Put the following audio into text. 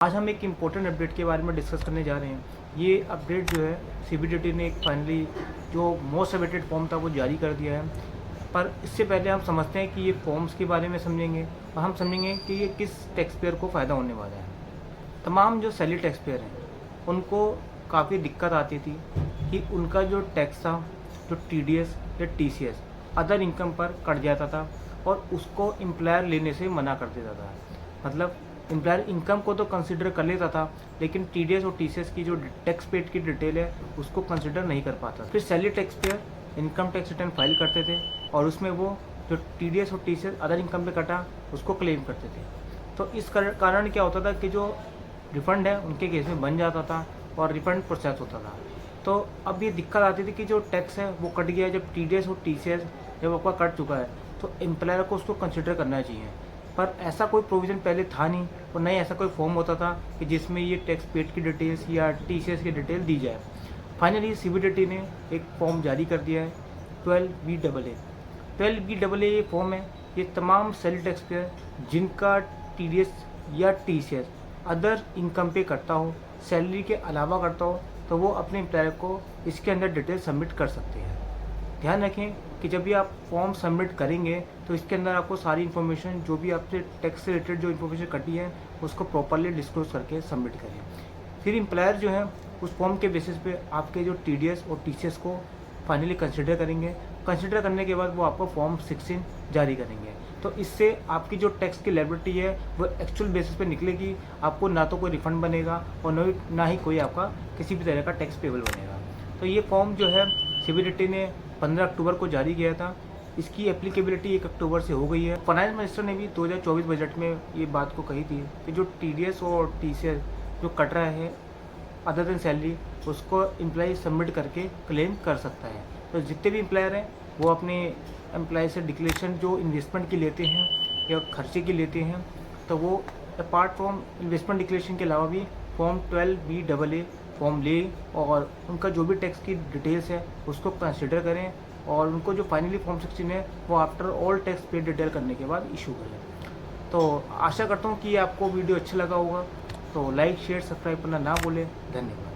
आज हम एक इम्पोर्टेंट अपडेट के बारे में डिस्कस करने जा रहे हैं। ये अपडेट जो है सीबीडीटी ने एक फाइनली जो मोस्ट अवेटेड फॉर्म था वो जारी कर दिया है। पर इससे पहले हम समझते हैं कि ये फॉर्म्स के बारे में समझेंगे और हम समझेंगे कि ये किस टैक्स पेयर को फ़ायदा होने वाला है। तमाम जो सैलरी टैक्स पेयर हैं उनको काफ़ी दिक्कत आती थी कि उनका जो टैक्स था, जो टीडीएस या टीसीएस अदर इनकम पर कट जाता था और उसको एम्प्लॉयर लेने से मना कर देता था। मतलब एम्प्लॉयर इनकम को तो कंसिडर कर लेता था, लेकिन टीडीएस और टीसीएस की जो टैक्स पेड की डिटेल है उसको कंसिडर नहीं कर पाता। फिर salary tax payer income tax return file करते थे और उसमें वो जो टीडीएस और टीसीएस अदर इनकम पे कटा उसको क्लेम करते थे। तो इस कारण क्या होता था कि जो रिफ़ंड है उनके केस में बन जाता था और रिफ़ंड प्रोसेस होता था। तो अब ये दिक्कत आती थी कि जो टैक्स है वो कट गया, जब टीडीएस और टीसीएस जब आपका कट चुका है तो एम्प्लॉयर को उसको कंसिडर करना चाहिए। पर ऐसा कोई प्रोविज़न पहले था नहीं और नहीं ऐसा कोई फॉर्म होता था कि जिसमें ये टैक्स पेड की डिटेल्स या टीसीएस की डिटेल दी जाए। फाइनली सीबीडीटी ने एक फॉर्म जारी कर दिया है 12BAA। 12BAA ये फॉर्म है, ये तमाम सैलरी टैक्स पेयर जिनका टीडीएस या टीसीएस अदर इनकम पे करता हो, सैलरी के अलावा करता हो, तो वो अपने एम्प्लॉयर को इसके अंदर डिटेल सबमिट कर सकते हैं। ध्यान रखें कि जब भी आप फॉर्म सबमिट करेंगे तो इसके अंदर आपको सारी इन्फॉर्मेशन जो भी आपसे टैक्स से रिलेटेड जो इन्फॉर्मेशन कटी है उसको प्रॉपरली डिस्क्लोज करके सबमिट करें। फिर एम्प्लॉयर जो है उस फॉर्म के बेसिस पे आपके जो टीडीएस और टीसीएस को फाइनली कंसिडर करेंगे। कंसिडर करने के बाद वो आपको फॉर्म 16 जारी करेंगे। तो इससे आपकी जो टैक्स की लायबिलिटी है वो एक्चुअल बेसिस पे निकलेगी। आपको ना तो कोई रिफंड बनेगा और ना ही कोई आपका किसी भी तरह का टैक्स पेबल बनेगा। तो ये फॉर्म जो है सीबीडीटी ने 15 अक्टूबर को जारी किया था। इसकी एप्लीकेबिलिटी 1 अक्टूबर से हो गई है। फाइनेंस मिनिस्टर ने भी 2024 बजट में ये बात को कही थी कि जो टीडीएस और टीसीएस जो कट रहा है अदर देन सैलरी उसको एम्प्लॉय सबमिट करके क्लेम कर सकता है। तो जितने भी एम्प्लॉयर हैं वो अपने एम्प्लॉय से डिक्लेरेशन जो इन्वेस्टमेंट की लेते हैं या खर्चे की लेते हैं तो वो अपार्ट फ्रॉम इन्वेस्टमेंट डिक्लेरेशन के अलावा भी फॉर्म 12BAA फॉर्म ले और उनका जो भी टैक्स की डिटेल्स है उसको कंसिडर करें और उनको जो फाइनली फॉर्म 16 है वो after all tax paid detail करने के बाद इशू करें। तो आशा करता हूँ कि आपको वीडियो अच्छा लगा होगा। तो लाइक शेयर सब्सक्राइब करना ना भूलें। धन्यवाद।